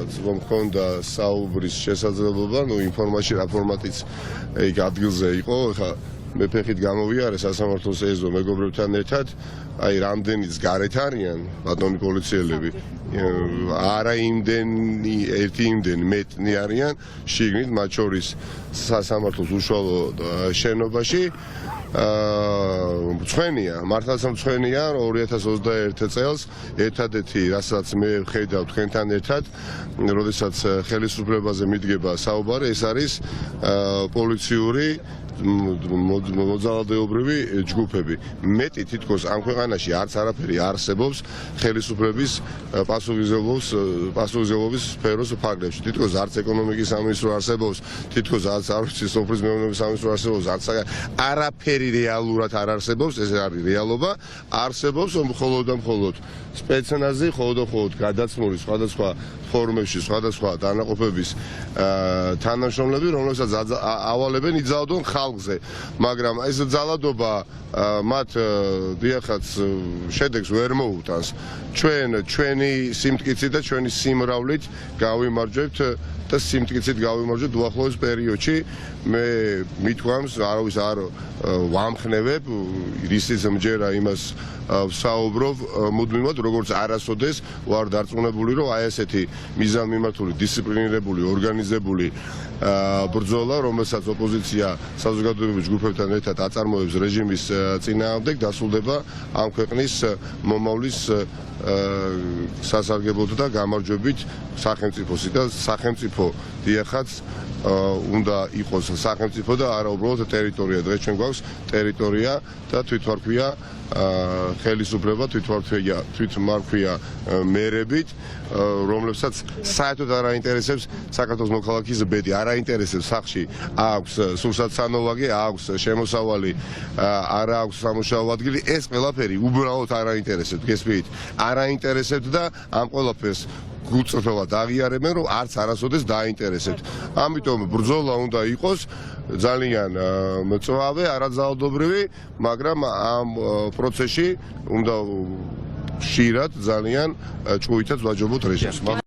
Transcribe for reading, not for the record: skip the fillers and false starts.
მქონდა საუბრის შესაძლებლობა, ინფორმაცია ფორმატიც ეგ ადგილზე იყო, ხა მე ფეხით გამოვიარე სასამართლოს ეზო მეგობრებთან ერთად, აი რამდენიც გარეთ არიან ბატონი პოლიციელები, არა იმდენი, ერთი იმდენი მეტნი არიან შიგნით, მათ შორის სასამართლოს უშუალო შენობაში. მწვენია, მართლაც მწვენია 2021 წელს ერთადერთი, რასაც მე ვხედავ თქვენთან ერთად, როდესაც ხელისუფლებაზე მიდგება საუბარი, ეს არის პოლიციური მოძალადეობრივი ჯგუფები. მეტი თითქოს ამ ქვეყანაში არც არაფერი არსებობს ხელისუფლების პასუხისმგებლობის სფეროს ფარგლებში. თითქოს არც ეკონომიკის სამინისტრო არსებობს, თითქოს არც სოფლის მეურნეობის სამინისტრო არსებობს, არც არაფერი რეალურად არ არსებობს, ეს არის რეალობა. არსებობს მხოლოდ და მხოლოდ სპეცნაზი, მხოლოდ გადაცმული სხვადასხვა ფორმებში, სხვადასხვა დანაყოფების თანამშრომლები, რომლებსაც ავალებენ იძალადონ ხალხზე, მაგრამ ეს ძალადობა მათ დიახაც შედეგს ვერ მოუტანს. ჩვენი სიმტკიცით და ჩვენი სიმრავლით გავიმარჯვებთ და სიმტკიცით გავიმარჯვებთ უახლოეს პერიოდში. მე მithქვამს, არავის არ ვამხნევებ, ისიც მჯერა იმას ვსაუბრობ მუდმივად, როგორც არასოდეს ვარ დარწმუნებული, რომ აი ესეთი მიზანმიმართული, დისციპლინირებული, ორგანიზებული ბრძოლა, რომელსაც ოპოზიცია საზოგადოებრივ ჯგუფებთან ერთად აწარმოებს რეჟიმის წინააღმდეგ, დასრულდება ამ ქვეყნის მომავლის სასარგებლოდ და გამარჯვებით სახელმწიფოსი და სახელმწიფო დიახაც უნდა იყოს სახელმწიფო და არა უბრალოდ ტერიტორია. დღეს ჩვენ გვაქვს ტერიტორია და თვითმარქვია ხელისუფლება, თვითმარქვია მერებით, რომლებსაც საერთოდ არ აინტერესებს საქართველოს მოქალაქის ბედი, არ აინტერესებს სახლში აქვს სურსათსანოვაგე, აქვს შემოსავალი, არ აქვს სამუშაო ადგილი, ეს ყველაფერი უბრალოდ არ აინტერესებს, გესმით? არ აინტერესებს და ამ ყველაფერს გულწრფელად აღიარებენ, რომ არც არასოდეს დააინტერესებთ. ამიტომ ბრძოლა უნდა იყოს ძალიან მწვავე, არაძალადობრივი, მაგრამ ამ პროცესში უნდა ხშირად ძალიან ჭკუითაც ვაჯობოთ რეჟიმს.